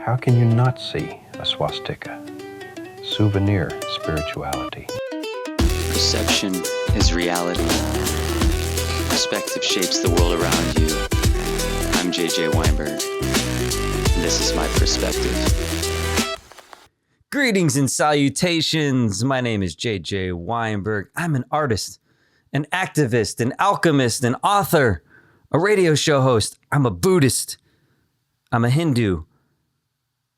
How can you not see a swastika? Souvenir spirituality. Perception is reality. Perspective shapes the world around you. I'm JJ Weinberg, and this is my perspective. Greetings and salutations. My name is JJ Weinberg. I'm an artist, an activist, an alchemist, an author, a radio show host. I'm a Buddhist. I'm a Hindu.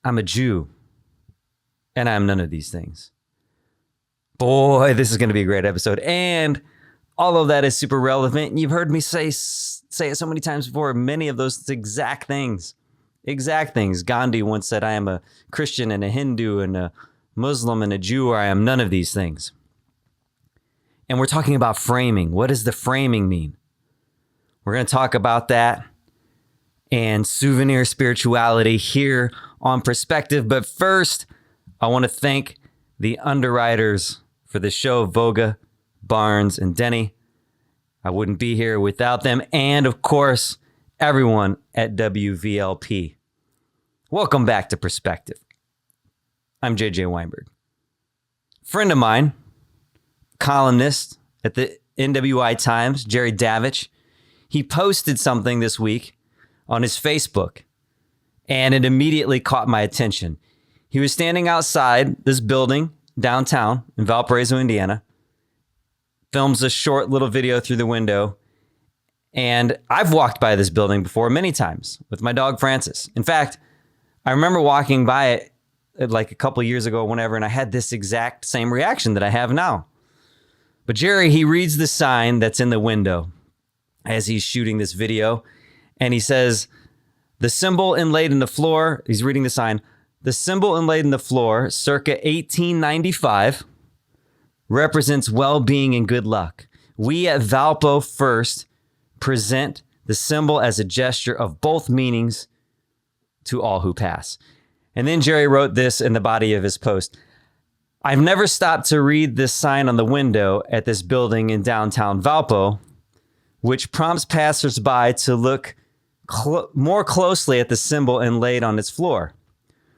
I'm a Jew. And I'm none of these things. Boy, this is going to be a great episode. And all of that is super relevant. And you've heard me say it so many times before. Many of those exact things. Exact things. Gandhi once said, I am a Christian and a Hindu and a Muslim and a Jew, or I am none of these things. And we're talking about framing. What does the framing mean? We're going to talk about that and souvenir spirituality here on Perspective. But first, I want to thank the underwriters for the show, Voga, Barnes, and Denny. I wouldn't be here without them. And of course, everyone at WVLP. Welcome back to Perspective. I'm JJ Weinberg. Friend of mine, columnist at the NWI Times, Jerry Davich, he posted something this week on his Facebook, and it immediately caught my attention. He was standing outside this building downtown in Valparaiso, Indiana, films a short little video through the window. And I've walked by this building before many times with my dog, Francis. In fact, I remember walking by it like a couple of years ago, whenever, and I had this exact same reaction that I have now. But Jerry, he reads the sign that's in the window as he's shooting this video. And he says, the symbol inlaid in the floor, he's reading the sign, the symbol inlaid in the floor, circa 1895, represents well-being and good luck. We at Valpo First present the symbol as a gesture of both meanings to all who pass. And then Jerry wrote this in the body of his post. I've never stopped to read this sign on the window at this building in downtown Valpo, which prompts passersby to look more closely at the symbol inlaid on its floor.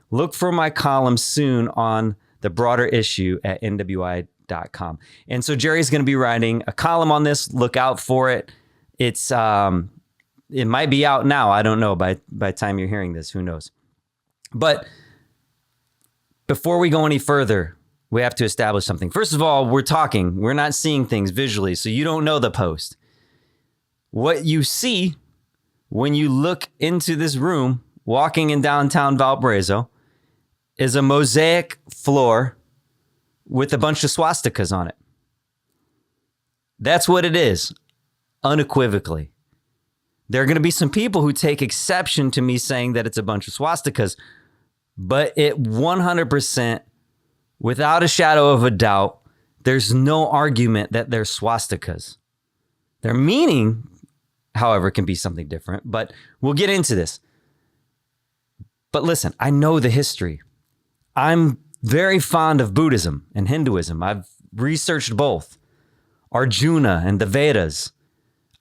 Look for my column soon on the broader issue at NWI.com. And so Jerry's going to be writing a column on this. Look out for it. It's it might be out now. I don't know by the time you're hearing this. Who knows? But before we go any further, we have to establish something. First of all, we're talking. We're not seeing things visually, so you don't know the post. What you see when you look into this room, walking in downtown Valparaiso, is a mosaic floor with a bunch of swastikas on it. That's what it is, unequivocally. There are going to be some people who take exception to me saying that it's a bunch of swastikas, but it 100%, without a shadow of a doubt, there's no argument that they're swastikas. Their meaning, however, can be something different, but we'll get into this. But listen, I know the history. I'm very fond of Buddhism and Hinduism. I've researched both. Arjuna and the Vedas.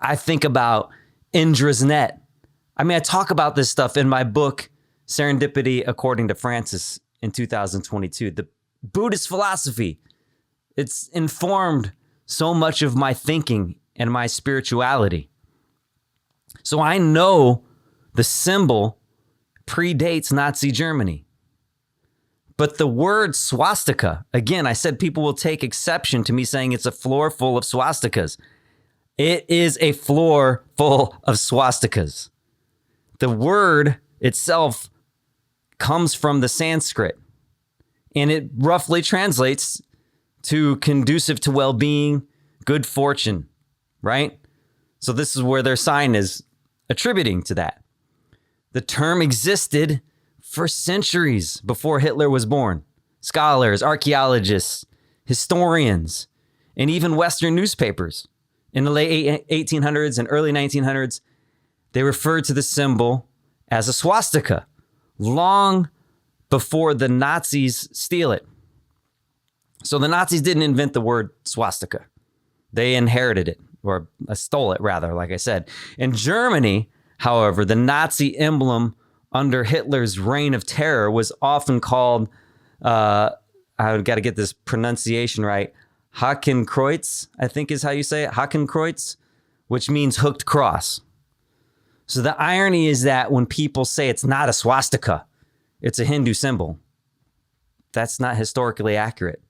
I think about Indra's net. I mean, I talk about this stuff in my book, Serendipity According to Francis, in 2022. The Buddhist philosophy, it's informed so much of my thinking and my spirituality. So I know the symbol predates Nazi Germany. But the word swastika, again, I said people will take exception to me saying it's a floor full of swastikas. It is a floor full of swastikas. The word itself comes from the Sanskrit, and it roughly translates to conducive to well-being, good fortune, right? So this is where their sign is attributing to that. The term existed for centuries before Hitler was born. Scholars, archaeologists, historians, and even Western newspapers in the late 1800s and early 1900s, they referred to the symbol as a swastika long before the Nazis steal it. So the Nazis didn't invent the word swastika. They inherited it, or stole it rather, like I said. In Germany, however, the Nazi emblem under Hitler's reign of terror was often called, I've got to get this pronunciation right, Hakenkreuz, I think is how you say it, Hakenkreuz, which means hooked cross. So the irony is that when people say it's not a swastika, it's a Hindu symbol, that's not historically accurate.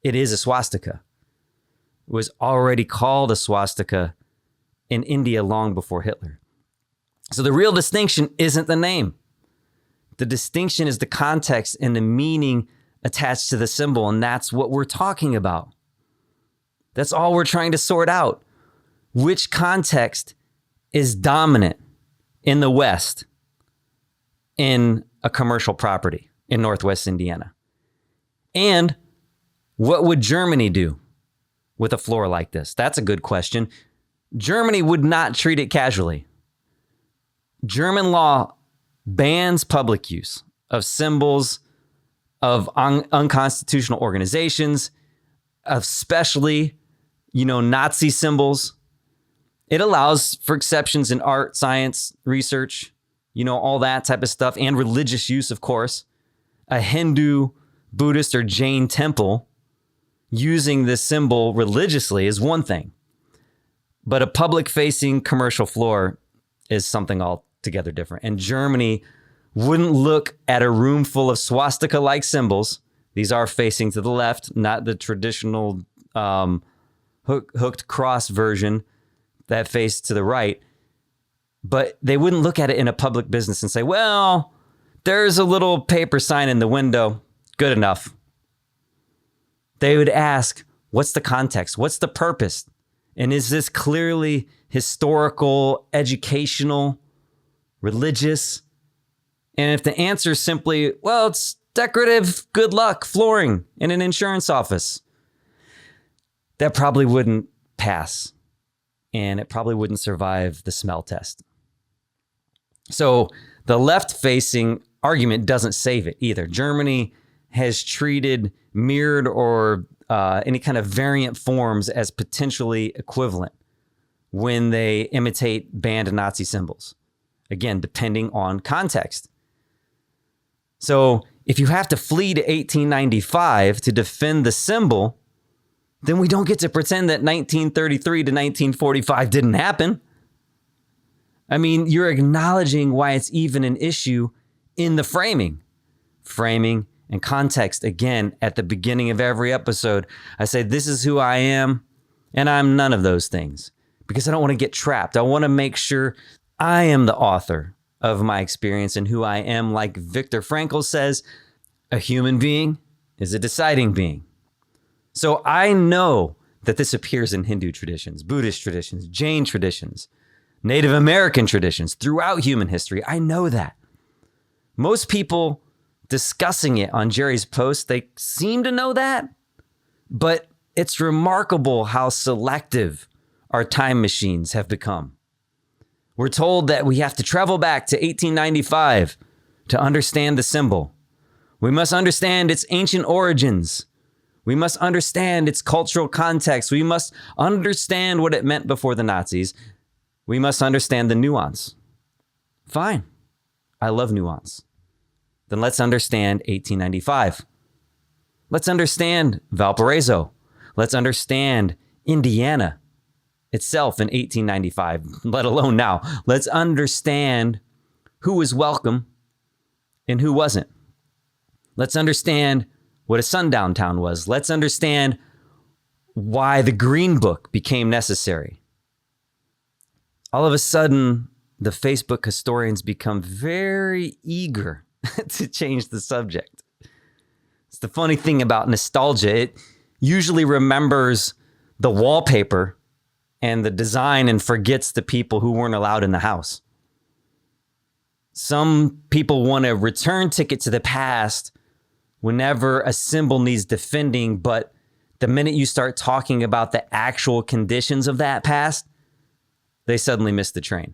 It is a swastika. It was already called a swastika in India long before Hitler. So the real distinction isn't the name. The distinction is the context and the meaning attached to the symbol, and that's what we're talking about. That's all we're trying to sort out. Which context is dominant in the West in a commercial property in Northwest Indiana? And what would Germany do with a floor like this? That's a good question. Germany would not treat it casually. German law bans public use of symbols of unconstitutional organizations, especially, Nazi symbols. It allows for exceptions in art, science, research, all that type of stuff, and religious use, of course. A Hindu, Buddhist, or Jain temple using this symbol religiously is one thing, but a public-facing commercial floor is something altogether different. And Germany wouldn't look at a room full of swastika-like symbols. These are facing to the left, not the traditional hooked cross version that face to the right. But they wouldn't look at it in a public business and say, well, there's a little paper sign in the window. Good enough. They would ask, what's the context? What's the purpose? And is this clearly historical, educational, religious? And if the answer is simply, well, it's decorative, good luck, flooring in an insurance office, that probably wouldn't pass. And it probably wouldn't survive the smell test. So the left-facing argument doesn't save it either. Germany has treated mirrored or any kind of variant forms as potentially equivalent when they imitate banned Nazi symbols. Again, depending on context. So if you have to flee to 1895 to defend the symbol, then we don't get to pretend that 1933 to 1945 didn't happen. I mean, you're acknowledging why it's even an issue in the framing. Framing and context, again, at the beginning of every episode, I say, this is who I am, and I'm none of those things. Because I don't want to get trapped. I want to make sure I am the author of my experience and who I am. Like Viktor Frankl says, a human being is a deciding being. So I know that this appears in Hindu traditions, Buddhist traditions, Jain traditions, Native American traditions throughout human history. I know that. Most people discussing it on Jerry's post, they seem to know that, but it's remarkable how selective our time machines have become. We're told that we have to travel back to 1895 to understand the symbol. We must understand its ancient origins. We must understand its cultural context. We must understand what it meant before the Nazis. We must understand the nuance. Fine. I love nuance. Then let's understand 1895. Let's understand Valparaiso. Let's understand Indiana itself in 1895, let alone now. Let's understand who was welcome and who wasn't. Let's understand what a sundown town was. Let's understand why the Green Book became necessary. All of a sudden, the Facebook historians become very eager to change the subject. It's the funny thing about nostalgia. It usually remembers the wallpaper and the design and forgets the people who weren't allowed in the house. Some people want a return ticket to the past whenever a symbol needs defending, but the minute you start talking about the actual conditions of that past, they suddenly miss the train.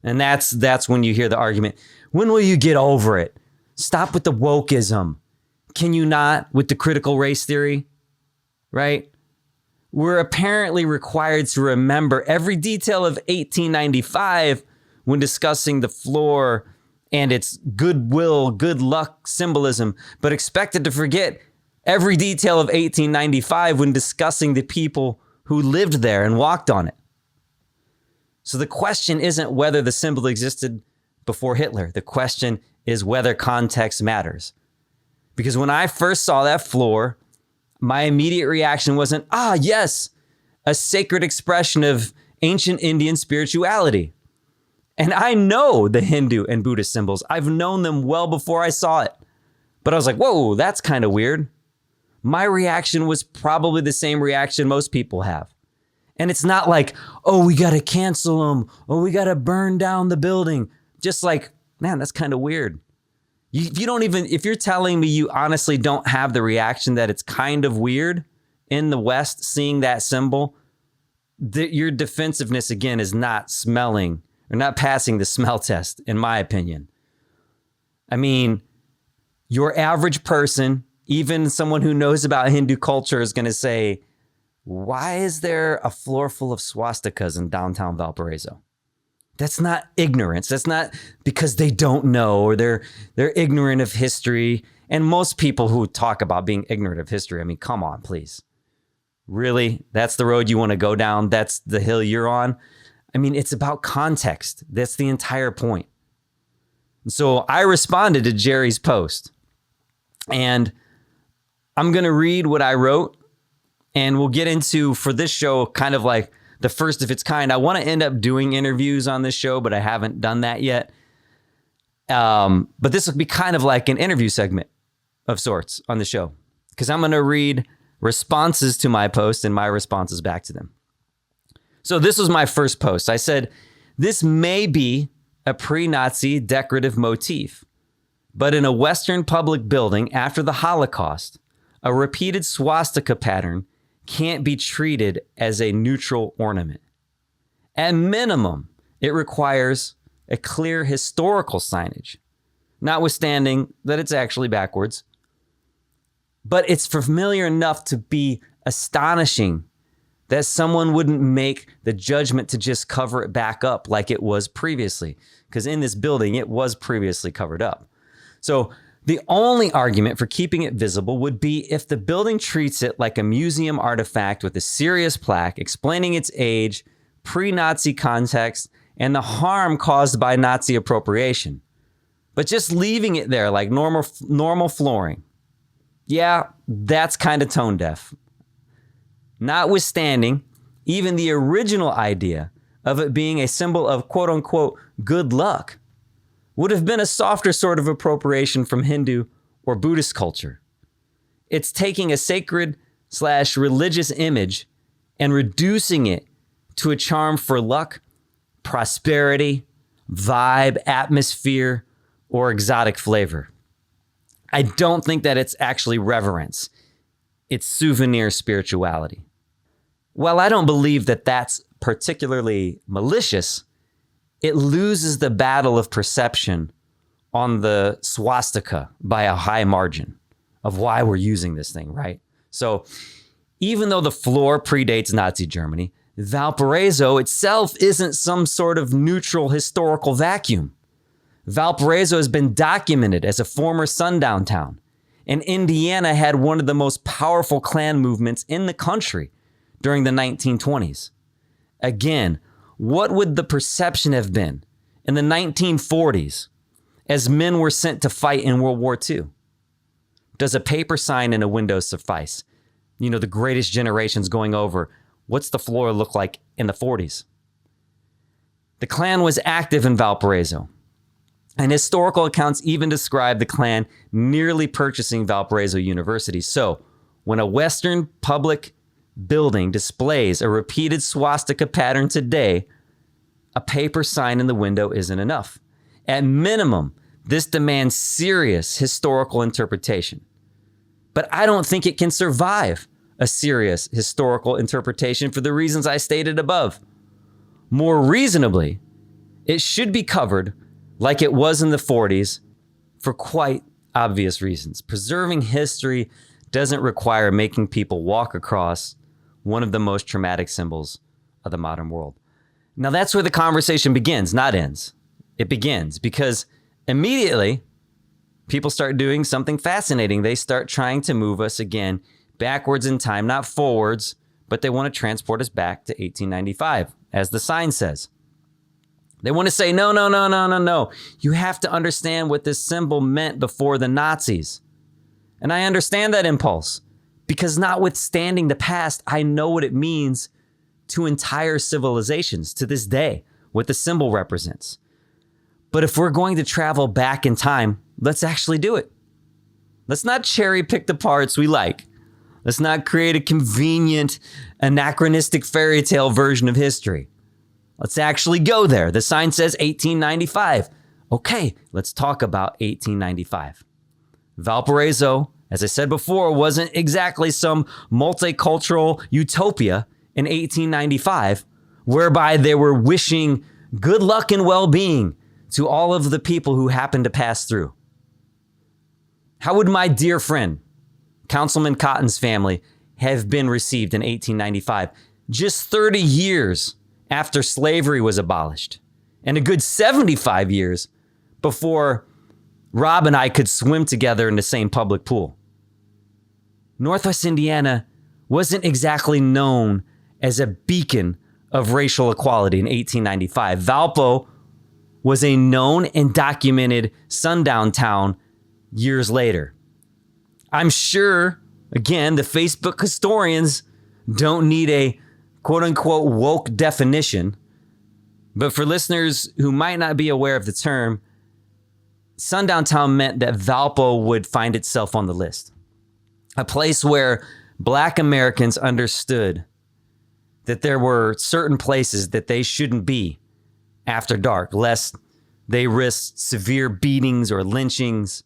And that's when you hear the argument, when will you get over it? Stop with the wokeism. Can you not with the critical race theory? Right? We're apparently required to remember every detail of 1895 when discussing the floor and its goodwill, good luck symbolism, but expected to forget every detail of 1895 when discussing the people who lived there and walked on it. So the question isn't whether the symbol existed before Hitler. The question is whether context matters. Because when I first saw that floor, my immediate reaction wasn't, yes, a sacred expression of ancient Indian spirituality. And I know the Hindu and Buddhist symbols. I've known them well before I saw it. But I was like, whoa, that's kind of weird. My reaction was probably the same reaction most people have. And it's not like, we got to cancel them. We got to burn down the building. Just like, man, that's kind of weird. If you're telling me you honestly don't have the reaction that it's kind of weird in the West seeing that symbol, your defensiveness, again, is not smelling or not passing the smell test, in my opinion. I mean, your average person, even someone who knows about Hindu culture, is going to say, why is there a floor full of swastikas in downtown Valparaiso? That's not ignorance. That's not because they don't know or they're ignorant of history. And most people who talk about being ignorant of history, I mean, come on, please. Really? That's the road you want to go down? That's the hill you're on? I mean, it's about context. That's the entire point. So I responded to Jerry's post, and I'm going to read what I wrote, and we'll get into, for this show, kind of like the first of its kind. I want to end up doing interviews on this show, but I haven't done that yet. But this will be kind of like an interview segment of sorts on the show, because I'm going to read responses to my post and my responses back to them. So this was my first post. I said, this may be a pre-Nazi decorative motif, but in a Western public building after the Holocaust, a repeated swastika pattern can't be treated as a neutral ornament. At minimum, it requires a clear historical signage, notwithstanding that it's actually backwards. But it's familiar enough to be astonishing that someone wouldn't make the judgment to just cover it back up like it was previously, because in this building, it was previously covered up. So the only argument for keeping it visible would be if the building treats it like a museum artifact with a serious plaque explaining its age, pre-Nazi context, and the harm caused by Nazi appropriation. But just leaving it there like normal flooring, yeah, that's kind of tone deaf. Notwithstanding, even the original idea of it being a symbol of quote unquote good luck would have been a softer sort of appropriation from Hindu or Buddhist culture. It's taking a sacred/religious image and reducing it to a charm for luck, prosperity, vibe, atmosphere, or exotic flavor. I don't think that it's actually reverence. It's souvenir spirituality. While I don't believe that that's particularly malicious, it loses the battle of perception on the swastika by a high margin of why we're using this thing, right? So even though the floor predates Nazi Germany, Valparaiso itself isn't some sort of neutral historical vacuum. Valparaiso has been documented as a former sundown town, and Indiana had one of the most powerful Klan movements in the country during the 1920s. Again, what would the perception have been in the 1940s as men were sent to fight in World War II? Does a paper sign in a window suffice? You know, the greatest generations going over, what's the floor look like in the 40s? The Klan was active in Valparaiso, and historical accounts even describe the Klan nearly purchasing Valparaiso University. So when a Western public building displays a repeated swastika pattern today, a paper sign in the window isn't enough. At minimum, this demands serious historical interpretation. But I don't think it can survive a serious historical interpretation for the reasons I stated above. More reasonably, it should be covered like it was in the 40s for quite obvious reasons. Preserving history doesn't require making people walk across one of the most traumatic symbols of the modern world. Now that's where the conversation begins, not ends. It begins because Immediately, people start doing something fascinating. They start trying to move us again backwards in time, not forwards, but they want to transport us back to 1895, as the sign says. They want to say, no, no, no, no, no, no. You have to understand what this symbol meant before the Nazis. And I understand that impulse because notwithstanding the past, I know what it means to entire civilizations to this day, what the symbol represents. But if we're going to travel back in time, let's actually do it. Let's not cherry pick the parts we like. Let's not create a convenient, anachronistic fairy tale version of history. Let's actually go there. The sign says 1895. Okay, let's talk about 1895. Valparaiso, as I said before, wasn't exactly some multicultural utopia in 1895, whereby they were wishing good luck and well-being to all of the people who happened to pass through. How would my dear friend, Councilman Cotton's family, have been received in 1895, just 30 years after slavery was abolished, and a good 75 years before Rob and I could swim together in the same public pool? Northwest Indiana wasn't exactly known as a beacon of racial equality in 1895. Valpo was a known and documented sundown town years later. I'm sure, again, the Facebook historians don't need a quote-unquote woke definition, but for listeners who might not be aware of the term, sundown town meant that Valpo would find itself on the list. A place where Black Americans understood that there were certain places that they shouldn't be after dark, lest they risked severe beatings or lynchings.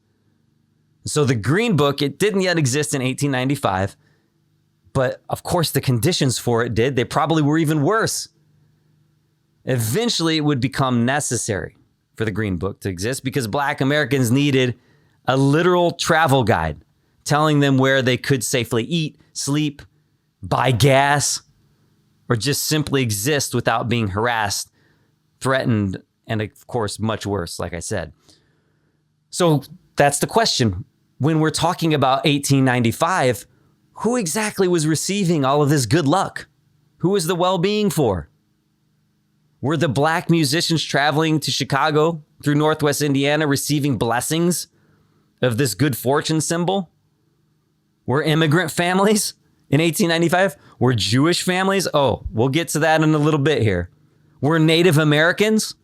So the Green Book, it didn't yet exist in 1895, but of course the conditions for it did. They probably were even worse. Eventually it would become necessary for the Green Book to exist because Black Americans needed a literal travel guide telling them where they could safely eat, sleep, buy gas, or just simply exist without being harassed, threatened, and of course, much worse, like I said. So that's the question. When we're talking about 1895, who exactly was receiving all of this good luck? Who was the well-being for? Were the Black musicians traveling to Chicago through Northwest Indiana receiving blessings of this good fortune symbol? Were immigrant families in 1895? Were Jewish families? Oh, we'll get to that in a little bit here. Were Native Americans?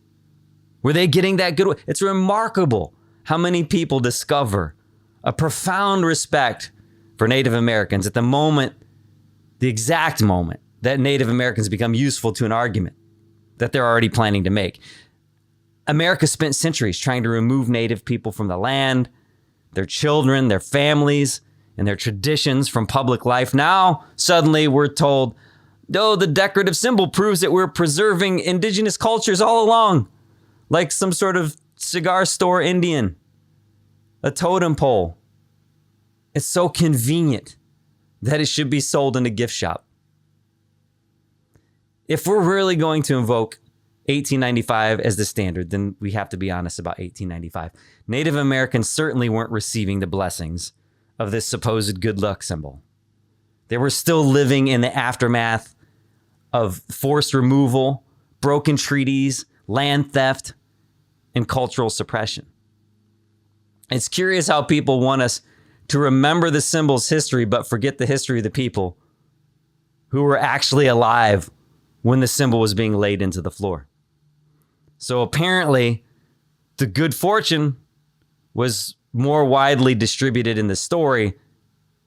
Were they getting that good? It's remarkable how many people discover a profound respect for Native Americans at the moment, the exact moment that Native Americans become useful to an argument that they're already planning to make. America spent centuries trying to remove Native people from the land, their children, their families, and their traditions from public life. Now, suddenly we're told, oh, the decorative symbol proves that we're preserving indigenous cultures all along, like some sort of cigar store Indian, a totem pole. It's so convenient that it should be sold in a gift shop. If we're really going to invoke 1895 as the standard, then we have to be honest about 1895. Native Americans certainly weren't receiving the blessings of this supposed good luck symbol. They were still living in the aftermath of forced removal, broken treaties, land theft, and cultural suppression. It's curious how people want us to remember the symbol's history, but forget the history of the people who were actually alive when the symbol was being laid into the floor. So apparently, the good fortune was more widely distributed in the story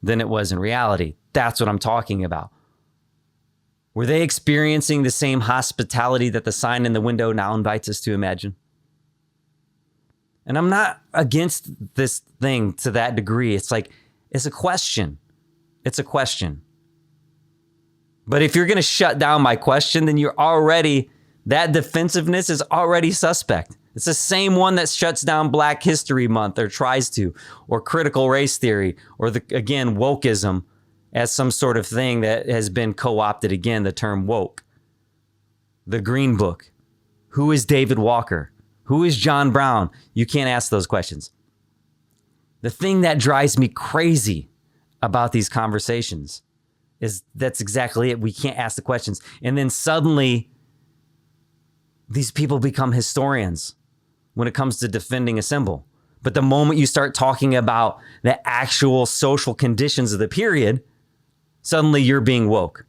than it was in reality. That's what I'm talking about. Were they experiencing the same hospitality that the sign in the window now invites us to imagine? And I'm not against this thing to that degree. It's like, it's a question. It's a question. But if you're going to shut down my question, then that defensiveness is already suspect. It's the same one that shuts down Black History Month or tries to, or critical race theory, or again, wokeism as some sort of thing that has been co-opted again, the term woke. The Green Book. Who is David Walker? Who is John Brown? You can't ask those questions. The thing that drives me crazy about these conversations is that's exactly it. We can't ask the questions. And then suddenly these people become historians when it comes to defending a symbol. But the moment you start talking about the actual social conditions of the period, suddenly you're being woke.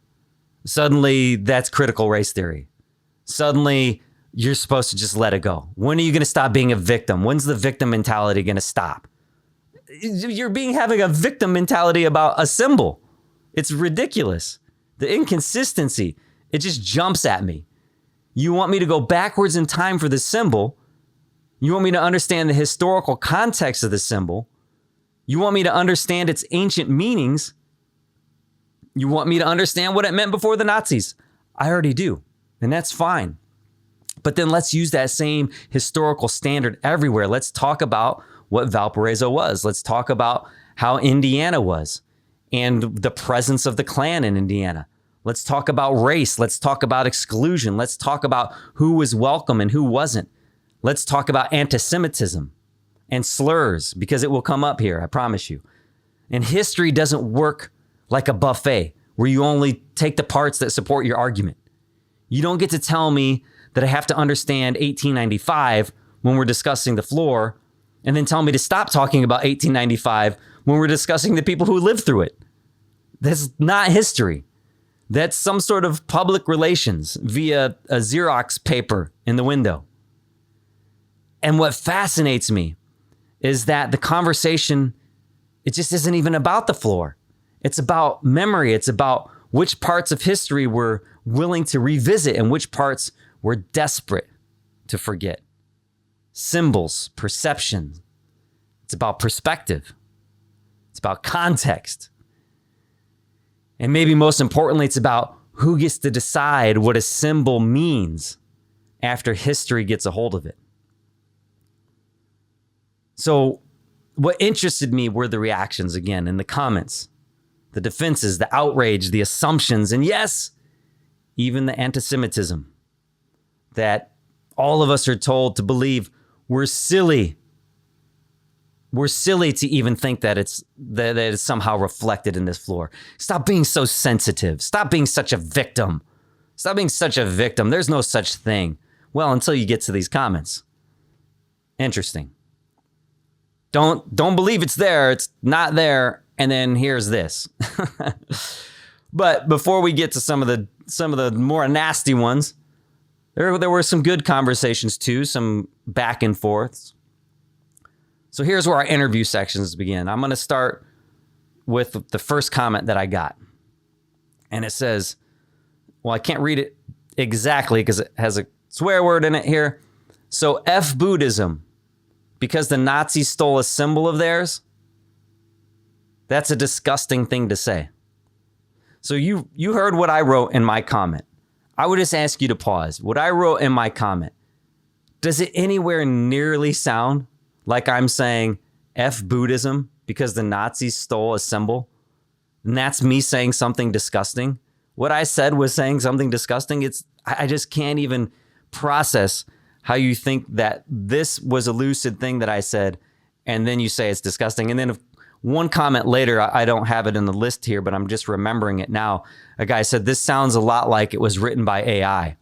Suddenly that's critical race theory. Suddenly you're supposed to just let it go. When are you going to stop being a victim? When's the victim mentality going to stop? You're having a victim mentality about a symbol. It's ridiculous. The inconsistency, it just jumps at me. You want me to go backwards in time for the symbol. You want me to understand the historical context of the symbol. You want me to understand its ancient meanings. You want me to understand what it meant before the Nazis. I already do, and that's fine. But then let's use that same historical standard everywhere. Let's talk about what Valparaiso was. Let's talk about how Indiana was and the presence of the Klan in Indiana. Let's talk about race. Let's talk about exclusion. Let's talk about who was welcome and who wasn't. Let's talk about anti-Semitism and slurs, because it will come up here, I promise you. And history doesn't work like a buffet where you only take the parts that support your argument. You don't get to tell me that I have to understand 1895 when we're discussing the floor, and then tell me to stop talking about 1895 when we're discussing the people who lived through it. That's not history. That's some sort of public relations via a Xerox paper in the window. And what fascinates me is that the conversation, it just isn't even about the floor. It's about memory. It's about which parts of history we're willing to revisit and which parts we're desperate to forget. Symbols, perception. It's about perspective. It's about context. And maybe most importantly, it's about who gets to decide what a symbol means after history gets a hold of it. So what interested me were the reactions again in the comments, the defenses, the outrage, the assumptions, and yes, even the anti-Semitism that all of us are told to believe. We're silly. We're silly to even think that it's somehow reflected in this floor. Stop being so sensitive. Stop being such a victim. Stop being such a victim. There's no such thing. Well, until you get to these comments. Interesting. Don't believe it's there. It's not there. And then here's this. But before we get to some of the more nasty ones, there were some good conversations too, some back and forths. So here's where our interview sections begin. I'm going to start with the first comment that I got. And it says, well, I can't read it exactly because it has a swear word in it here. So F Buddhism, because the Nazis stole a symbol of theirs. That's a disgusting thing to say. So you heard what I wrote in my comment. I would just ask you to pause. What I wrote in my comment, does it anywhere nearly sound like I'm saying F Buddhism because the Nazis stole a symbol? And that's me saying something disgusting? What I said was saying something disgusting? I just can't even process how you think that this was a lucid thing that I said, and then you say it's disgusting. And then one comment later, I don't have it in the list here, but I'm just remembering it now. A guy said, this sounds a lot like it was written by AI,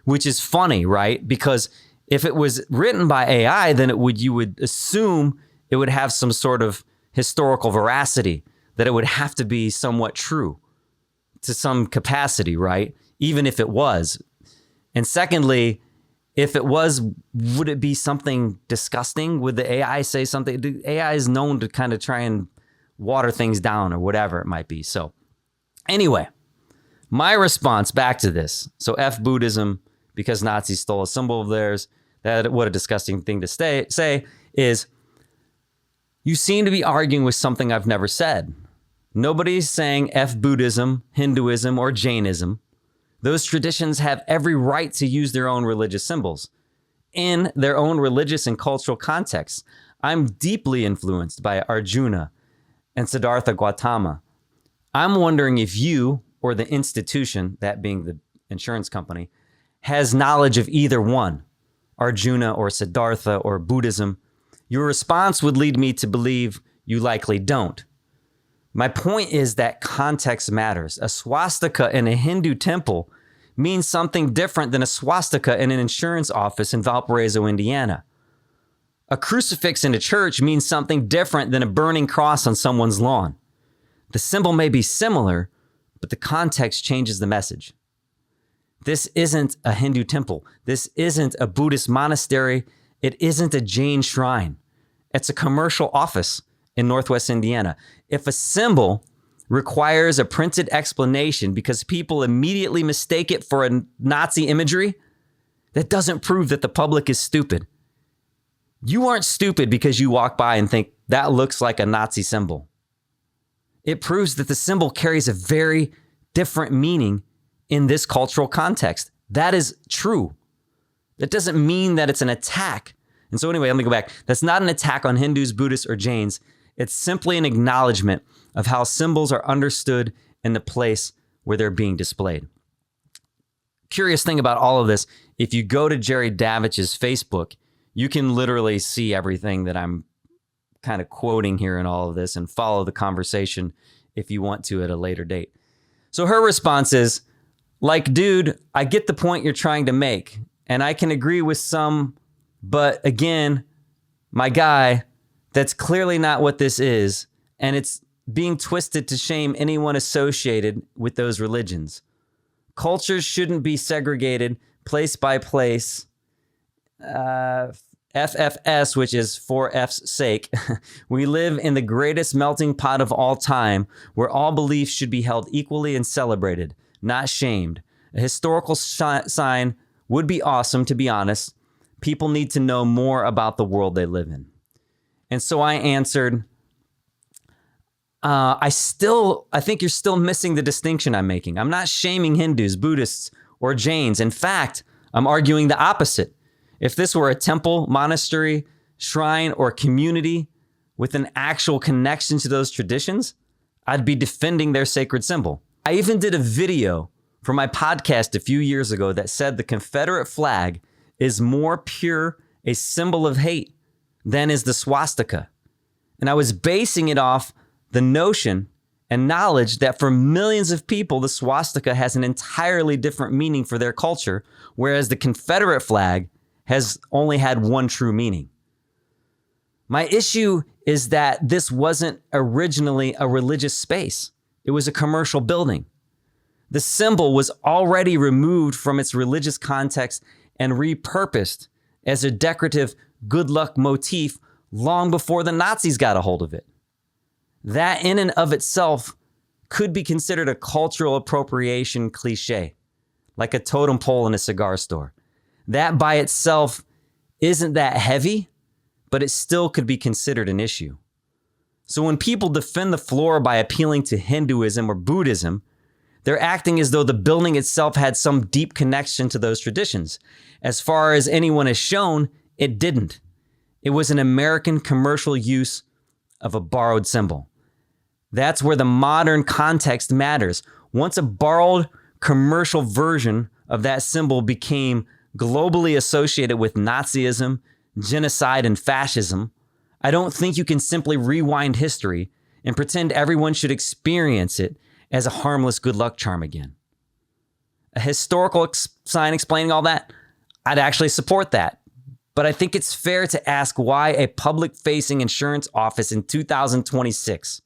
which is funny, right? Because if it was written by AI, then you would assume it would have some sort of historical veracity, that it would have to be somewhat true to some capacity, right? Even if it was. And secondly, if it was, would it be something disgusting? Would the AI say something? The AI is known to kind of try and water things down or whatever it might be. So anyway, my response back to this. So F Buddhism, because Nazis stole a symbol of theirs. What a disgusting thing to say is, you seem to be arguing with something I've never said. Nobody's saying F Buddhism, Hinduism, or Jainism. Those traditions have every right to use their own religious symbols in their own religious and cultural contexts. I'm deeply influenced by Arjuna and Siddhartha Gautama. I'm wondering if you or the institution, that being the insurance company, has knowledge of either one. Arjuna or Siddhartha or Buddhism, your response would lead me to believe you likely don't. My point is that context matters. A swastika in a Hindu temple means something different than a swastika in an insurance office in Valparaiso, Indiana. A crucifix in a church means something different than a burning cross on someone's lawn. The symbol may be similar, but the context changes the message. This isn't a Hindu temple. This isn't a Buddhist monastery. It isn't a Jain shrine. It's a commercial office in Northwest Indiana. If a symbol requires a printed explanation because people immediately mistake it for a Nazi imagery, that doesn't prove that the public is stupid. You aren't stupid because you walk by and think that looks like a Nazi symbol. It proves that the symbol carries a very different meaning in this cultural context. That is true. That doesn't mean that it's an attack. And so anyway, let me go back. That's not an attack on Hindus, Buddhists, or Jains. It's simply an acknowledgement of how symbols are understood in the place where they're being displayed. Curious thing about all of this, if you go to Jerry Davich's Facebook, you can literally see everything that I'm kind of quoting here in all of this and follow the conversation if you want to at a later date. So her response is, like, dude, I get the point you're trying to make, and I can agree with some, but again, my guy, that's clearly not what this is, and it's being twisted to shame anyone associated with those religions. Cultures shouldn't be segregated place by place. FFS, which is for F's sake. We live in the greatest melting pot of all time, where all beliefs should be held equally and celebrated, not shamed. A historical sign would be awesome, to be honest. People need to know more about the world they live in. And so I answered, I think you're still missing the distinction I'm making. I'm not shaming Hindus, Buddhists, or Jains. In fact, I'm arguing the opposite. If this were a temple, monastery, shrine, or community with an actual connection to those traditions, I'd be defending their sacred symbol. I even did a video for my podcast a few years ago that said the Confederate flag is more pure a symbol of hate than is the swastika. And I was basing it off the notion and knowledge that for millions of people, the swastika has an entirely different meaning for their culture, whereas the Confederate flag has only had one true meaning. My issue is that this wasn't originally a religious space. It was a commercial building. The symbol was already removed from its religious context and repurposed as a decorative good luck motif long before the Nazis got a hold of it. That in and of itself could be considered a cultural appropriation cliche, like a totem pole in a cigar store. That by itself isn't that heavy, but it still could be considered an issue. So when people defend the floor by appealing to Hinduism or Buddhism, they're acting as though the building itself had some deep connection to those traditions. As far as anyone has shown, it didn't. It was an American commercial use of a borrowed symbol. That's where the modern context matters. Once a borrowed commercial version of that symbol became globally associated with Nazism, genocide, and fascism, I don't think you can simply rewind history and pretend everyone should experience it as a harmless good luck charm again. A historical sign explaining all that, I'd actually support that. But I think it's fair to ask why a public-facing insurance office in 2026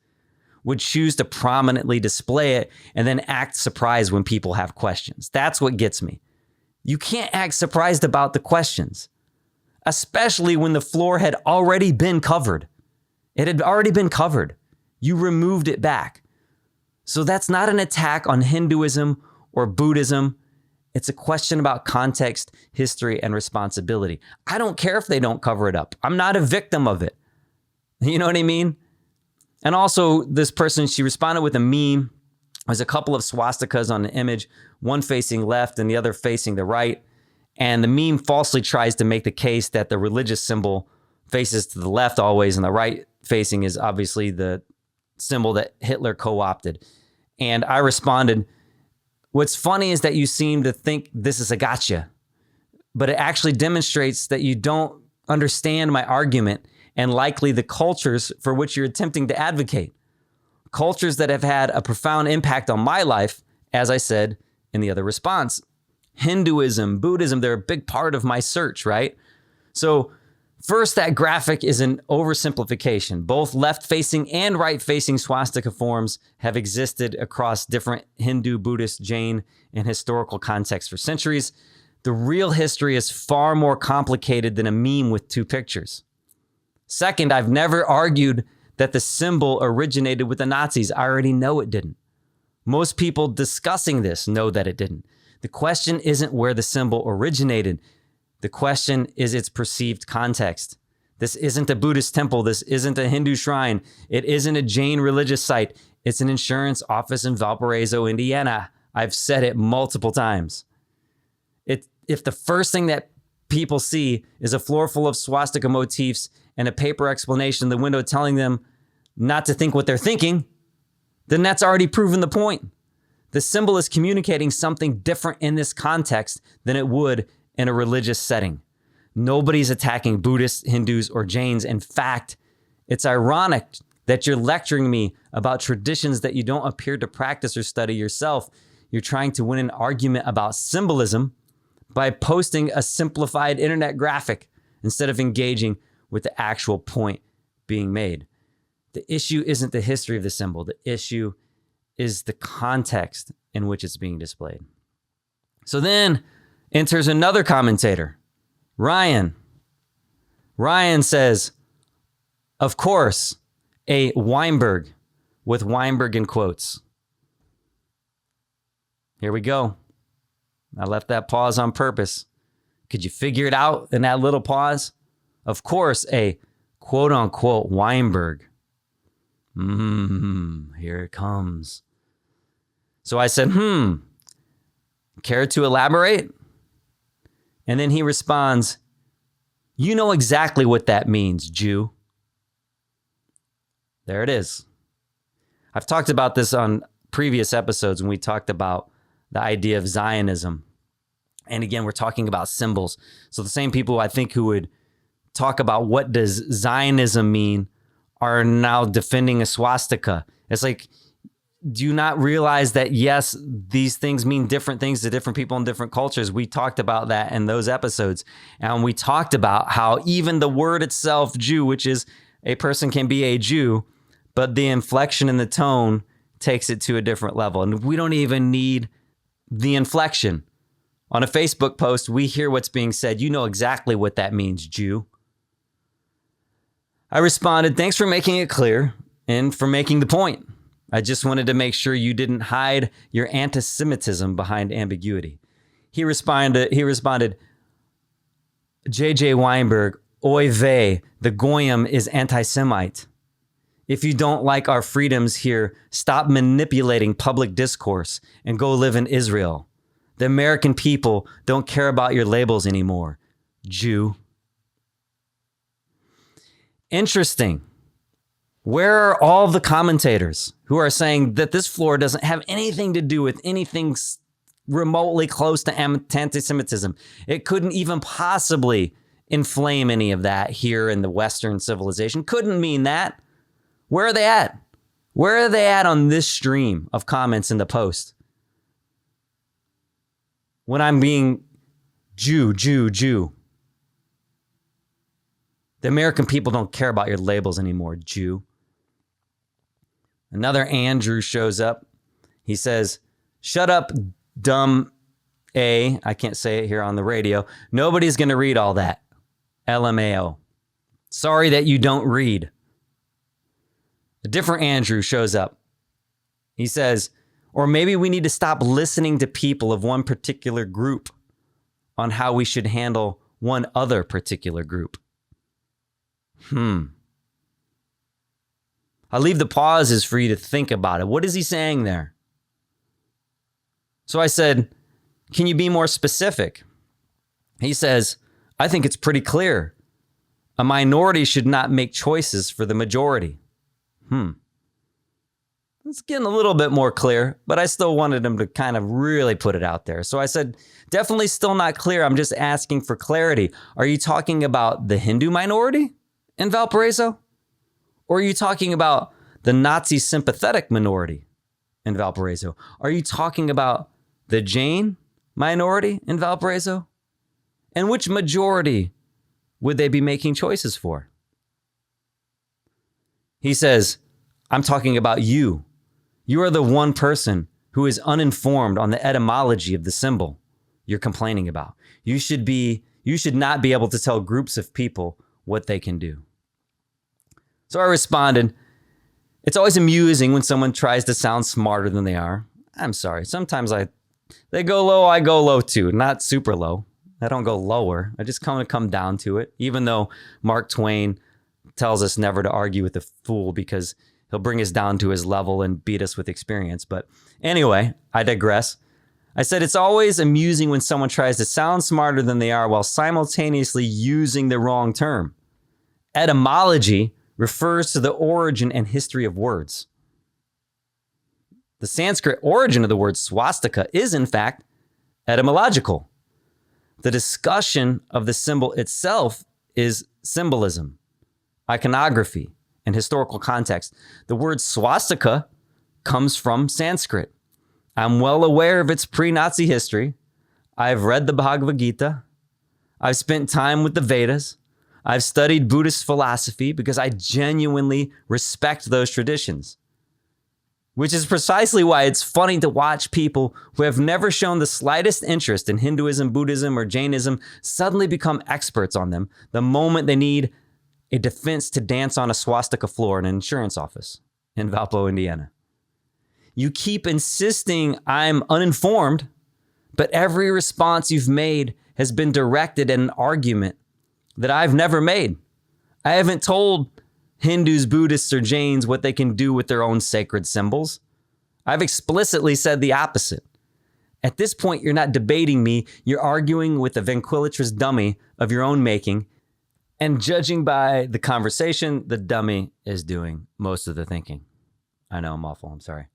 would choose to prominently display it and then act surprised when people have questions. That's what gets me. You can't act surprised about the questions, especially when the floor had already been covered. It had already been covered. You removed it back. So that's not an attack on Hinduism or Buddhism. It's a question about context, history, and responsibility. I don't care if they don't cover it up. I'm not a victim of it. You know what I mean? And also, this person, she responded with a meme. There's a couple of swastikas on the image, one facing left and the other facing the right. And the meme falsely tries to make the case that the religious symbol faces to the left always, and the right facing is obviously the symbol that Hitler co-opted. And I responded, what's funny is that you seem to think this is a gotcha, but it actually demonstrates that you don't understand my argument and likely the cultures for which you're attempting to advocate. Cultures that have had a profound impact on my life, as I said in the other response. Hinduism, Buddhism, they're a big part of my search, right? So first, that graphic is an oversimplification. Both left-facing and right-facing swastika forms have existed across different Hindu, Buddhist, Jain, and historical contexts for centuries. The real history is far more complicated than a meme with two pictures. Second, I've never argued that the symbol originated with the Nazis. I already know it didn't. Most people discussing this know that it didn't. The question isn't where the symbol originated. The question is its perceived context. This isn't a Buddhist temple. This isn't a Hindu shrine. It isn't a Jain religious site. It's an insurance office in Valparaiso, Indiana. I've said it multiple times. If the first thing that people see is a floor full of swastika motifs and a paper explanation in the window telling them not to think what they're thinking, then that's already proven the point. The symbol is communicating something different in this context than it would in a religious setting. Nobody's attacking Buddhists, Hindus, or Jains. In fact, it's ironic that you're lecturing me about traditions that you don't appear to practice or study yourself. You're trying to win an argument about symbolism by posting a simplified internet graphic instead of engaging with the actual point being made. The issue isn't the history of the symbol. The issue is the context in which it's being displayed. So then enters another commentator, Ryan. Ryan says, of course, a Weinberg, with Weinberg in quotes. Here we go. I left that pause on purpose. Could you figure it out in that little pause? Of course, a quote unquote Weinberg. Here it comes. So I said, care to elaborate? And then he responds, you know exactly what that means, Jew. There it is. I've talked about this on previous episodes when we talked about the idea of Zionism. And again, we're talking about symbols. So the same people I think who would talk about what does Zionism mean are now defending a swastika. It's like, do you not realize that, yes, these things mean different things to different people in different cultures? We talked about that in those episodes. And we talked about how even the word itself, Jew, which is a person can be a Jew, but the inflection and the tone takes it to a different level. And we don't even need the inflection. On a Facebook post, we hear what's being said. You know exactly what that means, Jew. I responded, thanks for making it clear and for making the point. I just wanted to make sure you didn't hide your anti-Semitism behind ambiguity. He responded, J.J. Weinberg, oy vey, the Goyim is anti-Semite. If you don't like our freedoms here, stop manipulating public discourse and go live in Israel. The American people don't care about your labels anymore, Jew. Interesting. Where are all the commentators who are saying that this floor doesn't have anything to do with anything remotely close to anti-Semitism? It couldn't even possibly inflame any of that here in the Western civilization. Couldn't mean that. Where are they at? Where are they at on this stream of comments in the post? When I'm being Jew. The American people don't care about your labels anymore, Jew. Another Andrew shows up. He says, shut up, dumb A. I can't say it here on the radio. Nobody's going to read all that. LMAO. Sorry that you don't read. A different Andrew shows up. He says, or maybe we need to stop listening to people of one particular group on how we should handle one other particular group. I'll leave the pauses for you to think about it. What is he saying there? So I said, can you be more specific? He says, I think it's pretty clear. A minority should not make choices for the majority. it's getting a little bit more clear, but I still wanted him to kind of really put it out there. So I said, definitely still not clear. I'm just asking for clarity. Are you talking about the Hindu minority in Valparaiso? Or are you talking about the Nazi sympathetic minority in Valparaiso? Are you talking about the Jain minority in Valparaiso? And which majority would they be making choices for? He says, I'm talking about you. You are the one person who is uninformed on the etymology of the symbol you're complaining about. You should not be able to tell groups of people what they can do. So I responded, it's always amusing when someone tries to sound smarter than they are. I'm sorry. Sometimes they go low, I go low too. Not super low. I don't go lower. I just kind of come down to it, even though Mark Twain tells us never to argue with a fool because he'll bring us down to his level and beat us with experience. But anyway, I digress. I said it's always amusing when someone tries to sound smarter than they are while simultaneously using the wrong term. Etymology refers to the origin and history of words. The Sanskrit origin of the word swastika is, in fact, etymological. The discussion of the symbol itself is symbolism, iconography, and historical context. The word swastika comes from Sanskrit. I'm well aware of its pre-Nazi history. I've read the Bhagavad Gita. I've spent time with the Vedas. I've studied Buddhist philosophy because I genuinely respect those traditions, which is precisely why it's funny to watch people who have never shown the slightest interest in Hinduism, Buddhism, or Jainism suddenly become experts on them the moment they need a defense to dance on a swastika floor in an insurance office in Valpo, Indiana. You keep insisting I'm uninformed, but every response you've made has been directed at an argument that I've never made. I haven't told Hindus, Buddhists, or Jains what they can do with their own sacred symbols. I've explicitly said the opposite. At this point, you're not debating me. You're arguing with a ventriloquist dummy of your own making. And judging by the conversation, the dummy is doing most of the thinking. I know I'm awful. I'm sorry.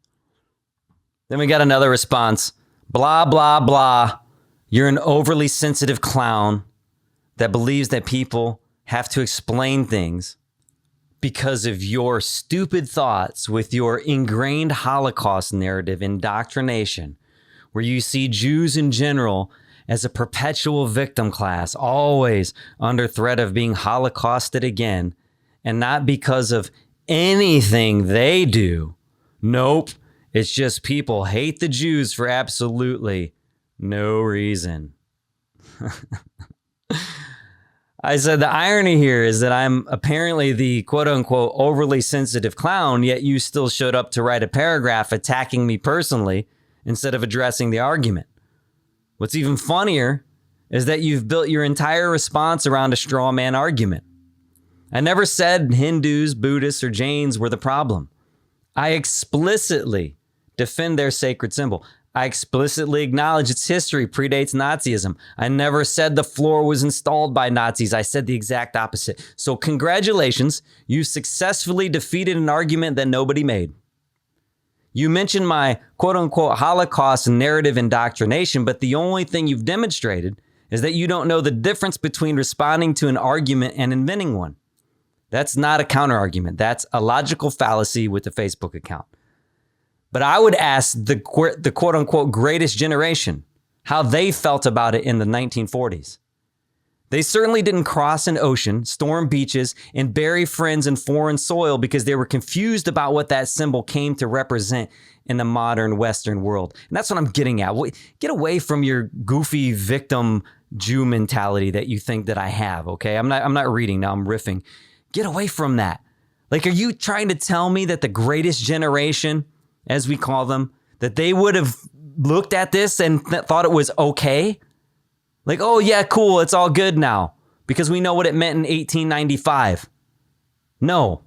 Then we got another response. Blah, blah, blah. You're an overly sensitive clown that believes that people have to explain things because of your stupid thoughts with your ingrained Holocaust narrative indoctrination, where you see Jews in general as a perpetual victim class, always under threat of being Holocausted again, and not because of anything they do. Nope, it's just people hate the Jews for absolutely no reason. I said the irony here is that I'm apparently the quote-unquote overly sensitive clown, yet you still showed up to write a paragraph attacking me personally instead of addressing the argument. What's even funnier is that you've built your entire response around a straw man argument. I never said Hindus, Buddhists, or Jains were the problem. I explicitly defend their sacred symbol. I explicitly acknowledge its history predates Nazism. I never said the floor was installed by Nazis. I said the exact opposite. So congratulations, you successfully defeated an argument that nobody made. You mentioned my quote-unquote Holocaust narrative indoctrination, but the only thing you've demonstrated is that you don't know the difference between responding to an argument and inventing one. That's not a counter-argument. That's a logical fallacy with a Facebook account. But I would ask the quote-unquote greatest generation how they felt about it in the 1940s. They certainly didn't cross an ocean, storm beaches, and bury friends in foreign soil because they were confused about what that symbol came to represent in the modern Western world. And that's what I'm getting at. Get away from your goofy victim Jew mentality that you think that I have, okay? I'm not reading now, I'm riffing. Get away from that. Like, are you trying to tell me that the greatest generation, as we call them, that they would have looked at this and thought it was okay? Like, oh yeah, cool, it's all good now because we know what it meant in 1895. No.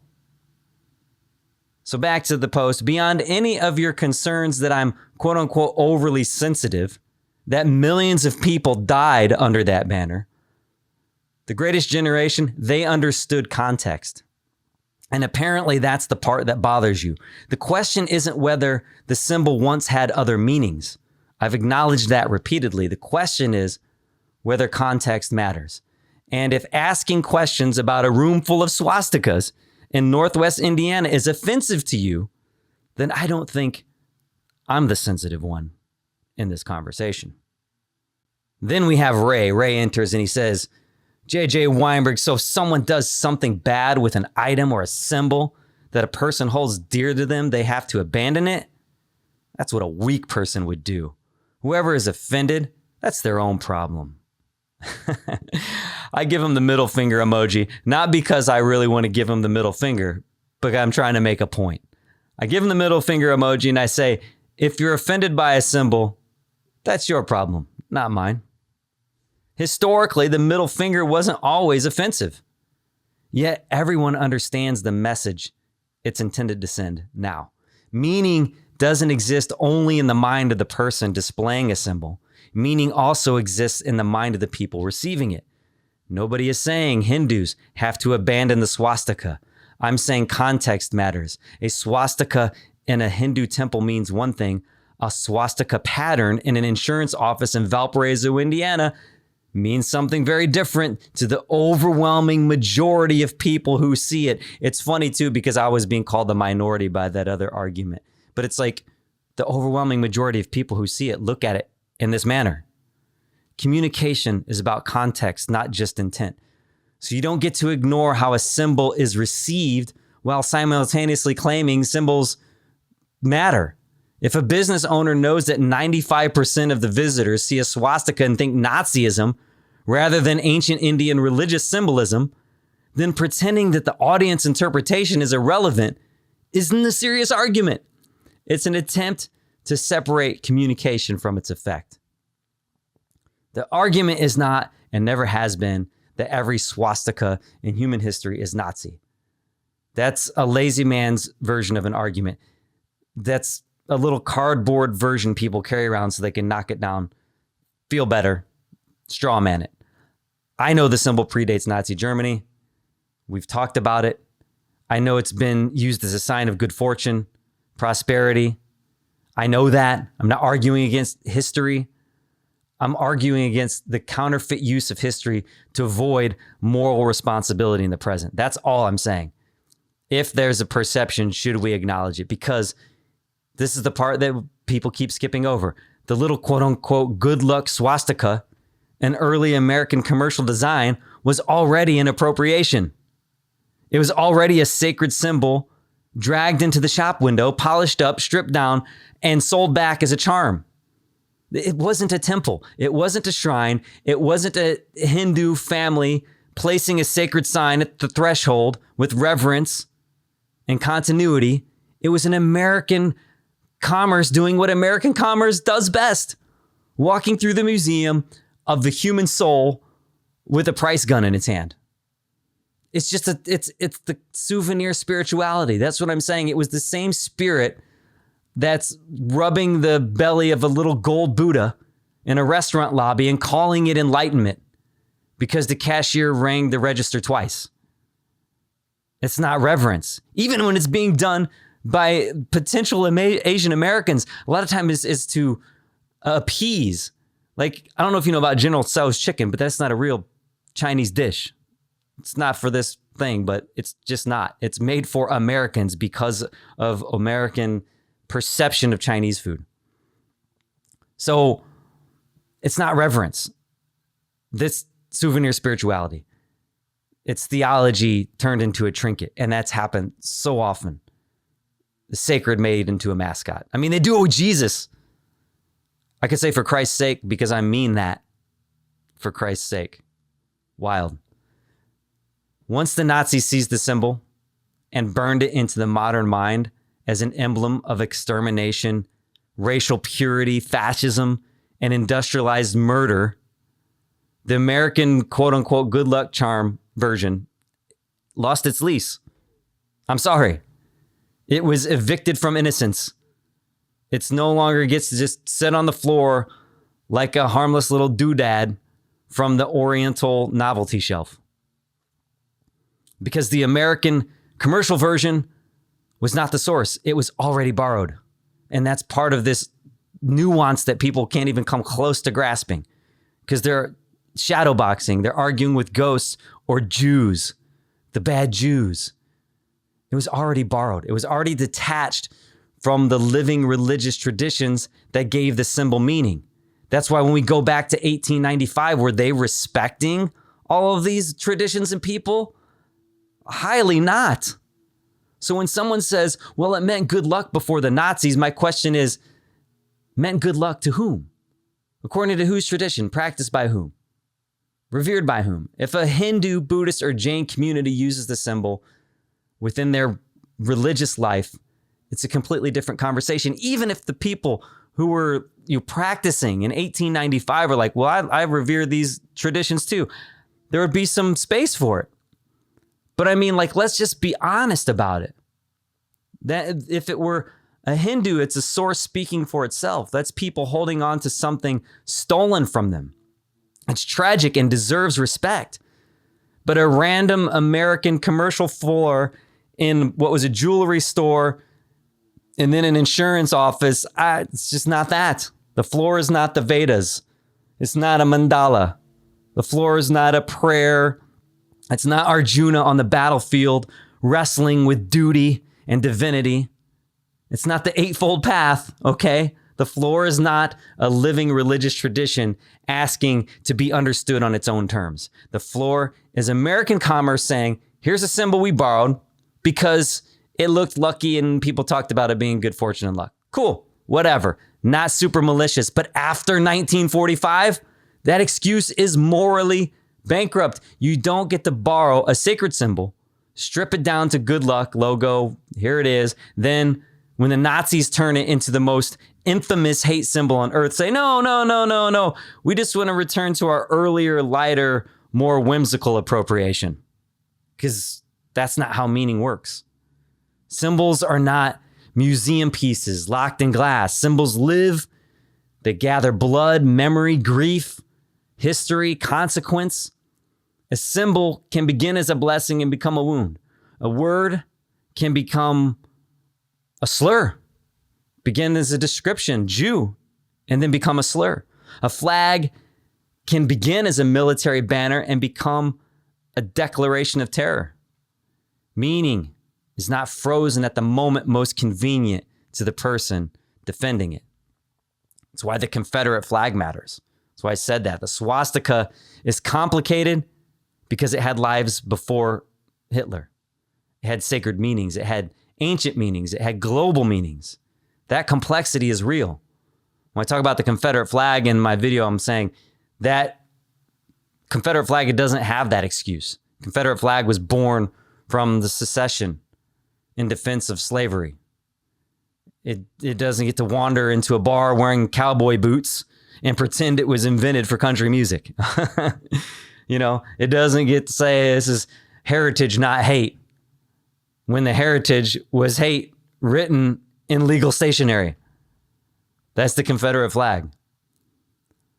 So back to the post. Beyond any of your concerns that I'm quote unquote overly sensitive, that millions of people died under that banner, the greatest generation, they understood context. And apparently that's the part that bothers you. The question isn't whether the symbol once had other meanings. I've acknowledged that repeatedly. The question is whether context matters. And if asking questions about a room full of swastikas in Northwest Indiana is offensive to you, then I don't think I'm the sensitive one in this conversation. Then we have Ray. Ray enters and he says, J.J. Weinberg, so if someone does something bad with an item or a symbol that a person holds dear to them, they have to abandon it? That's what a weak person would do. Whoever is offended, that's their own problem. I give him the middle finger emoji, not because I really want to give him the middle finger, but I'm trying to make a point. I give him the middle finger emoji and I say, if you're offended by a symbol, that's your problem, not mine. Historically, the middle finger wasn't always offensive. Yet everyone understands the message it's intended to send now. Meaning doesn't exist only in the mind of the person displaying a symbol. Meaning also exists in the mind of the people receiving it. Nobody is saying Hindus have to abandon the swastika. I'm saying context matters. A swastika in a Hindu temple means one thing. A swastika pattern in an insurance office in Valparaiso, Indiana means something very different to the overwhelming majority of people who see it. It's funny too, because I was being called the minority by that other argument. But it's like the overwhelming majority of people who see it look at it in this manner. Communication is about context, not just intent. So you don't get to ignore how a symbol is received while simultaneously claiming symbols matter. If a business owner knows that 95% of the visitors see a swastika and think Nazism rather than ancient Indian religious symbolism, then pretending that the audience interpretation is irrelevant isn't a serious argument. It's an attempt to separate communication from its effect. The argument is not, and never has been, that every swastika in human history is Nazi. That's a lazy man's version of an argument. That's a little cardboard version people carry around so they can knock it down, feel better, straw man it. I know the symbol predates Nazi Germany. We've talked about it. I know it's been used as a sign of good fortune, prosperity. I know that. I'm not arguing against history. I'm arguing against the counterfeit use of history to avoid moral responsibility in the present. That's all I'm saying. If there's a perception, should we acknowledge it? Because this is the part that people keep skipping over. The little quote unquote good luck swastika, an early American commercial design, was already an appropriation. It was already a sacred symbol dragged into the shop window, polished up, stripped down, and sold back as a charm. It wasn't a temple. It wasn't a shrine. It wasn't a Hindu family placing a sacred sign at the threshold with reverence and continuity. It was an American commerce doing what American commerce does best, walking through the museum of the human soul with a price gun in its hand. It's just it's the souvenir spirituality. That's what I'm saying. It was the same spirit that's rubbing the belly of a little gold Buddha in a restaurant lobby and calling it enlightenment because the cashier rang the register twice. It's not reverence. Even when it's being done by potential Asian Americans, a lot of times is to appease. Like, I don't know if you know about General Tso's chicken, but that's not a real Chinese dish. It's not for this thing, but it's just not. It's made for Americans because of American perception of Chinese food. So it's not reverence. This souvenir spirituality. It's theology turned into a trinket, and that's happened so often. The sacred made into a mascot. I mean, they do it with Jesus. I could say for Christ's sake because I mean that. For Christ's sake. Wild. Once the Nazis seized the symbol and burned it into the modern mind as an emblem of extermination, racial purity, fascism, and industrialized murder, the American quote-unquote good luck charm version lost its lease. I'm sorry. It was evicted from innocence. It's no longer gets to just sit on the floor like a harmless little doodad from the Oriental novelty shelf. Because the American Commercial version was not the source. It was already borrowed. And that's part of this nuance that people can't even come close to grasping because they're shadowboxing. They're arguing with ghosts or Jews, the bad Jews. It was already borrowed. It was already detached from the living religious traditions that gave the symbol meaning. That's why when we go back to 1895, were they respecting all of these traditions and people? Highly not. So when someone says, well, it meant good luck before the Nazis, my question is, meant good luck to whom? According to whose tradition? Practiced by whom? Revered by whom? If a Hindu, Buddhist, or Jain community uses the symbol within their religious life, it's a completely different conversation. Even if the people who were practicing in 1895 are like, well, I revere these traditions too, there would be some space for it. But I mean, like, let's just be honest about it. That if it were a Hindu, it's a source speaking for itself. That's people holding on to something stolen from them. It's tragic and deserves respect. But a random American commercial floor in what was a jewelry store and then an insurance office, it's just not that. The floor is not the Vedas. It's not a mandala. The floor is not a prayer. It's not Arjuna on the battlefield wrestling with duty and divinity. It's not the Eightfold Path, okay? The floor is not a living religious tradition asking to be understood on its own terms. The floor is American commerce saying, here's a symbol we borrowed because it looked lucky and people talked about it being good fortune and luck. Cool, whatever. Not super malicious. But after 1945, that excuse is morally bankrupt. You don't get to borrow a sacred symbol, strip it down to good luck logo. Here it is. Then when the Nazis turn it into the most infamous hate symbol on earth, say, no. We just want to return to our earlier, lighter, more whimsical appropriation. Because that's not how meaning works. Symbols are not museum pieces locked in glass. Symbols live. They gather blood, memory, grief, history, consequence. A symbol can begin as a blessing and become a wound. A word can become a slur, begin as a description, Jew, and then become a slur. A flag can begin as a military banner and become a declaration of terror. Meaning is not frozen at the moment most convenient to the person defending it. That's why the Confederate flag matters. That's why I said that. The swastika is complicated because it had lives before Hitler. It had sacred meanings. It had ancient meanings. It had global meanings. That complexity is real. When I talk about the Confederate flag in my video, I'm saying that Confederate flag, it doesn't have that excuse. Confederate flag was born from the secession in defense of slavery. It doesn't get to wander into a bar wearing cowboy boots and pretend it was invented for country music. It doesn't get to say this is heritage, not hate, when the heritage was hate written in legal stationery. That's the Confederate flag.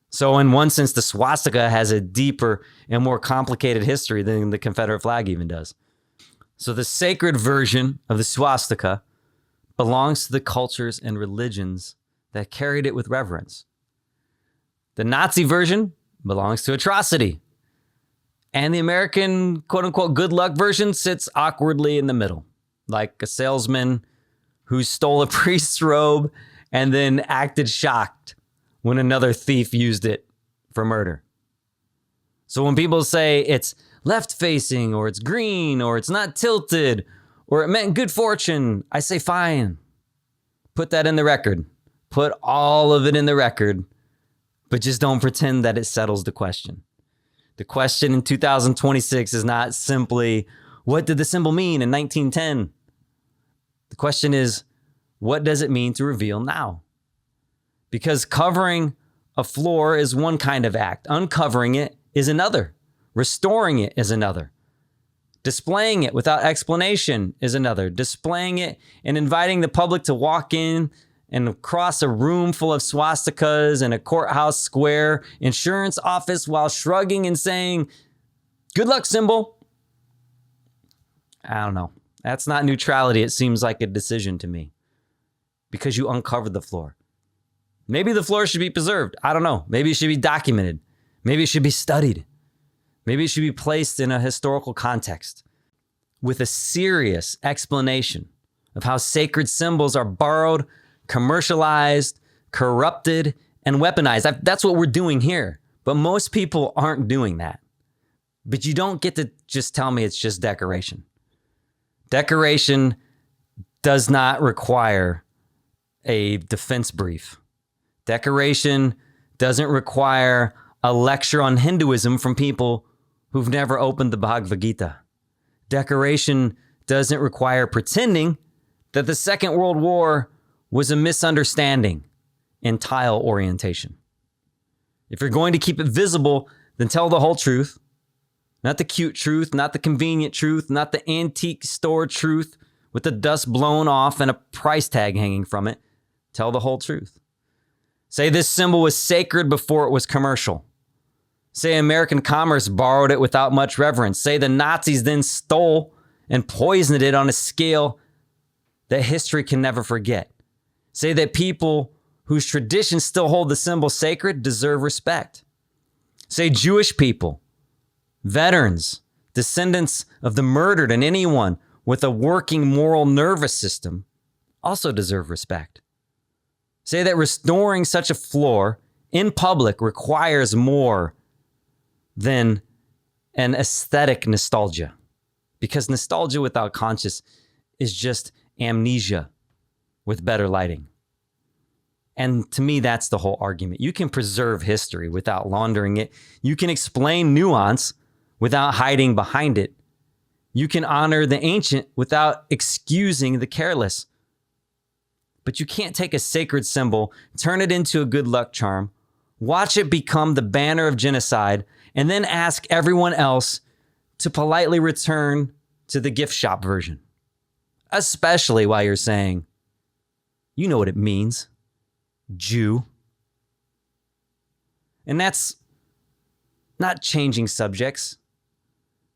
So in one sense, the swastika has a deeper and more complicated history than the Confederate flag even does. So the sacred version of the swastika belongs to the cultures and religions that carried it with reverence. The Nazi version belongs to atrocity. And the American, quote unquote, good luck version sits awkwardly in the middle, like a salesman who stole a priest's robe and then acted shocked when another thief used it for murder. So when people say it's left facing or it's green or it's not tilted or it meant good fortune, I say, fine, put that in the record. Put all of it in the record, but just don't pretend that it settles the question. The question in 2026 is not simply, what did the symbol mean in 1910? The question is, what does it mean to reveal now? Because covering a floor is one kind of act. Uncovering it is another. Restoring it is another. Displaying it without explanation is another. Displaying it and inviting the public to walk in and across a room full of swastikas and a courthouse square insurance office while shrugging and saying, good luck symbol. I don't know. That's not neutrality. It seems like a decision to me because you uncovered the floor. Maybe the floor should be preserved. I don't know. Maybe it should be documented. Maybe it should be studied. Maybe it should be placed in a historical context with a serious explanation of how sacred symbols are borrowed, commercialized, corrupted, and weaponized. That's what we're doing here. But most people aren't doing that. But you don't get to just tell me it's just decoration. Decoration does not require a defense brief. Decoration doesn't require a lecture on Hinduism from people who've never opened the Bhagavad Gita. Decoration doesn't require pretending that the Second World War was a misunderstanding in tile orientation. If you're going to keep it visible, then tell the whole truth. Not the cute truth, not the convenient truth, not the antique store truth with the dust blown off and a price tag hanging from it. Tell the whole truth. Say this symbol was sacred before it was commercial. Say American commerce borrowed it without much reverence. Say the Nazis then stole and poisoned it on a scale that history can never forget. Say that people whose traditions still hold the symbol sacred deserve respect. Say Jewish people, veterans, descendants of the murdered, and anyone with a working moral nervous system also deserve respect. Say that restoring such a floor in public requires more than an aesthetic nostalgia, because nostalgia without conscience is just amnesia with better lighting. And to me, that's the whole argument. You can preserve history without laundering it. You can explain nuance without hiding behind it. You can honor the ancient without excusing the careless. But you can't take a sacred symbol, turn it into a good luck charm, watch it become the banner of genocide, and then ask everyone else to politely return to the gift shop version. Especially while you're saying, you know what it means, Jew. And that's not changing subjects.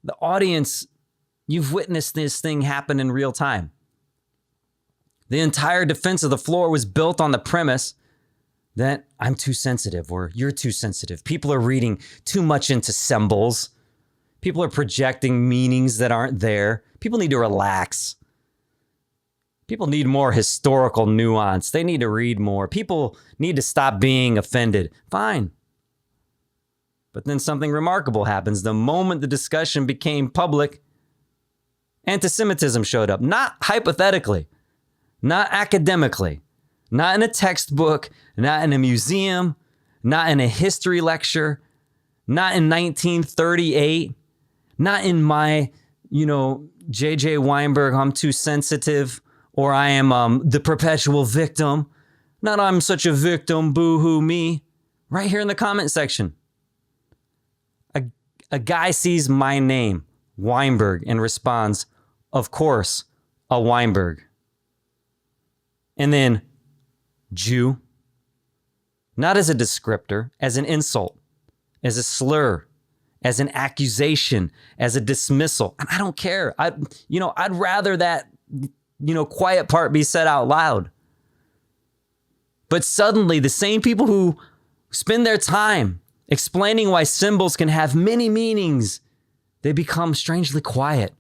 The audience, you've witnessed this thing happen in real time. The entire defense of the floor was built on the premise that I'm too sensitive or you're too sensitive. People are reading too much into symbols. People are projecting meanings that aren't there. People need to relax. People need more historical nuance. They need to read more. People need to stop being offended. Fine. But then something remarkable happens. The moment the discussion became public, anti-Semitism showed up. Not hypothetically, not academically, not in a textbook, not in a museum, not in a history lecture, not in 1938, not in my, J.J. Weinberg, I'm too sensitive, or I am the perpetual victim. Not I'm such a victim, boo-hoo me. Right here in the comment section. A guy sees my name, Weinberg, and responds, of course, a Weinberg. And then, Jew. Not as a descriptor, as an insult, as a slur, as an accusation, as a dismissal. And I don't care. I'd rather that, quiet part be said out loud. But suddenly, the same people who spend their time explaining why symbols can have many meanings, they become strangely quiet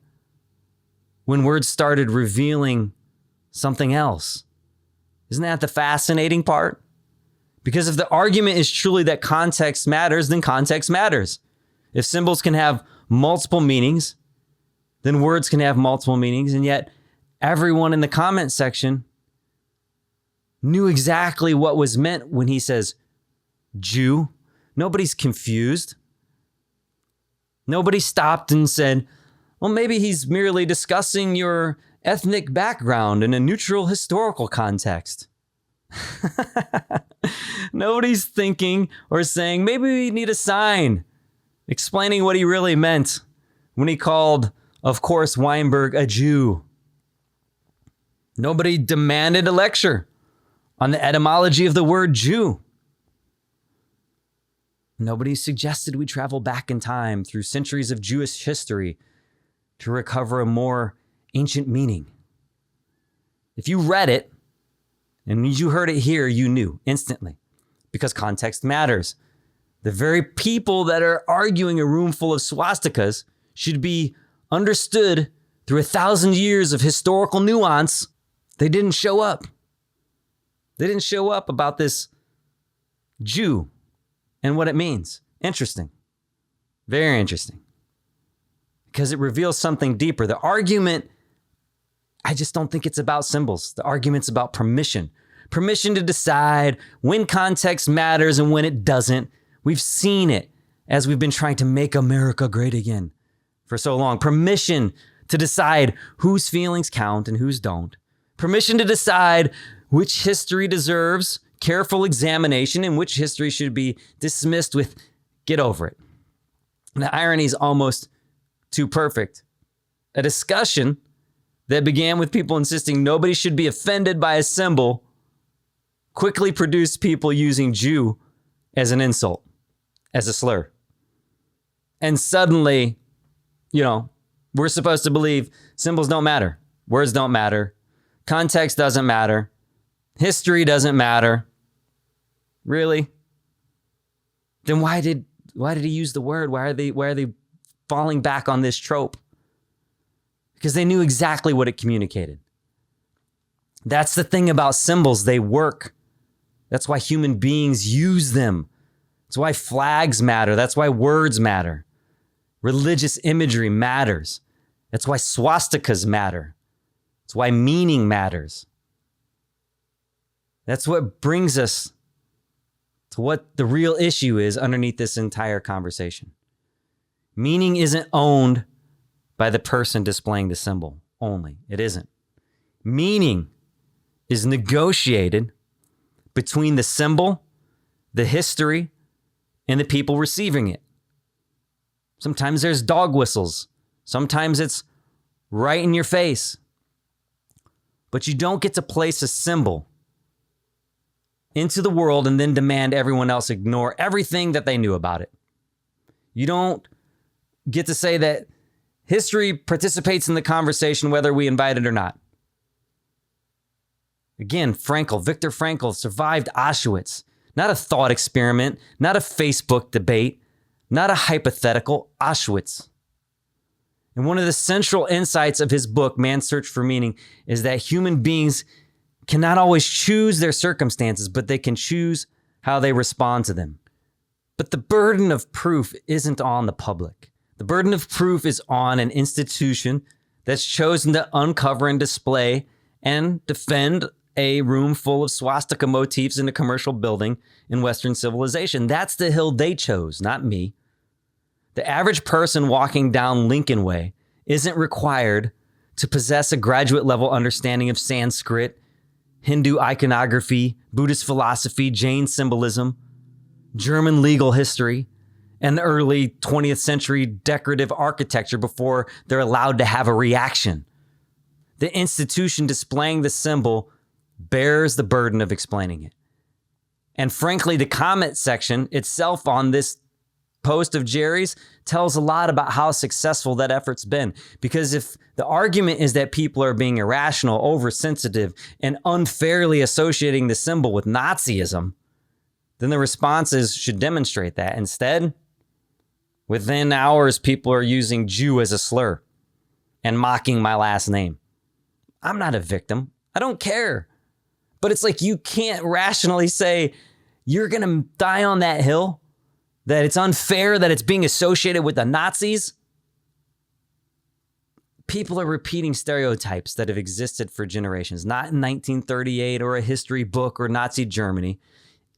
when words started revealing something else. Isn't that the fascinating part? Because if the argument is truly that context matters, then context matters. If symbols can have multiple meanings, then words can have multiple meanings. And yet everyone in the comment section knew exactly what was meant when he says Jew. Nobody's confused. Nobody stopped and said, well, maybe he's merely discussing your ethnic background in a neutral historical context. Nobody's thinking or saying, maybe we need a sign explaining what he really meant when he called, of course, Weinberg a Jew. Nobody demanded a lecture on the etymology of the word Jew. Nobody suggested we travel back in time through centuries of Jewish history to recover a more ancient meaning. If you read it and you heard it here, you knew instantly because context matters. The very people that are arguing a room full of swastikas should be understood through 1,000 years of historical nuance. They didn't show up. They didn't show up about this Jew and what it means. Interesting. Very interesting. Because it reveals something deeper. The argument, I just don't think it's about symbols. The argument's about permission. Permission to decide when context matters and when it doesn't. We've seen it as we've been trying to make America great again for so long. Permission to decide whose feelings count and whose don't. Permission to decide which history deserves careful examination and which history should be dismissed with get over it. The irony is almost too perfect. A discussion that began with people insisting nobody should be offended by a symbol quickly produced people using Jew as an insult, as a slur. And suddenly, we're supposed to believe symbols don't matter. Words don't matter. Context doesn't matter. History doesn't matter. Really? Then why did he use the word? Why are they falling back on this trope? Because they knew exactly what it communicated. That's the thing about symbols. They work. That's why human beings use them. That's why flags matter. That's why words matter. Religious imagery matters. That's why swastikas matter. That's why meaning matters. That's what brings us to what the real issue is underneath this entire conversation. Meaning isn't owned by the person displaying the symbol only. It isn't. Meaning is negotiated between the symbol, the history, and the people receiving it. Sometimes there's dog whistles. Sometimes it's right in your face. But you don't get to place a symbol into the world and then demand everyone else ignore everything that they knew about it. You don't get to say that history participates in the conversation whether we invite it or not. Again, Viktor Frankl survived Auschwitz. Not a thought experiment, not a Facebook debate, not a hypothetical, Auschwitz. And one of the central insights of his book, Man's Search for Meaning, is that human beings cannot always choose their circumstances, but they can choose how they respond to them. But the burden of proof isn't on the public. The burden of proof is on an institution that's chosen to uncover and display and defend a room full of swastika motifs in a commercial building in Western civilization. That's the hill they chose, not me. The average person walking down Lincoln Way isn't required to possess a graduate level understanding of Sanskrit, Hindu iconography, Buddhist philosophy, Jain symbolism, German legal history, and the early 20th century decorative architecture before they're allowed to have a reaction. The institution displaying the symbol bears the burden of explaining it. And frankly, the comment section itself on this post of Jerry's tells a lot about how successful that effort's been. Because if the argument is that people are being irrational, oversensitive, and unfairly associating the symbol with Nazism, then the responses should demonstrate that. Instead, within hours, people are using Jew as a slur and mocking my last name. I'm not a victim. I don't care. But it's like you can't rationally say you're going to die on that hill, that it's unfair that it's being associated with the Nazis. People are repeating stereotypes that have existed for generations, not in 1938 or a history book or Nazi Germany.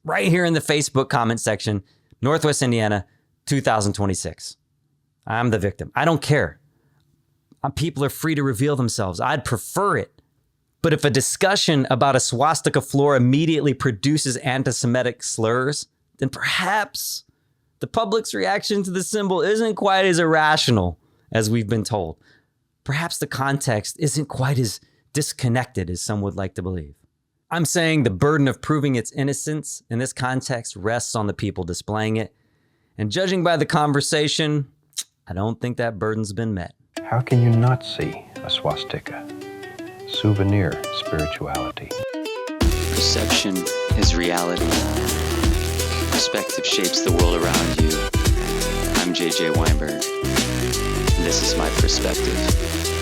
Right here in the Facebook comment section, Northwest Indiana, 2026. I'm the victim. I don't care. People are free to reveal themselves. I'd prefer it. But if a discussion about a swastika floor immediately produces anti-Semitic slurs, then perhaps the public's reaction to the symbol isn't quite as irrational as we've been told. Perhaps the context isn't quite as disconnected as some would like to believe. I'm saying the burden of proving its innocence in this context rests on the people displaying it. And judging by the conversation, I don't think that burden's been met. How can you not see a swastika. Souvenir spirituality. Perception is reality. Perspective shapes the world around you. I'm JJ Weinberg, and this is my perspective.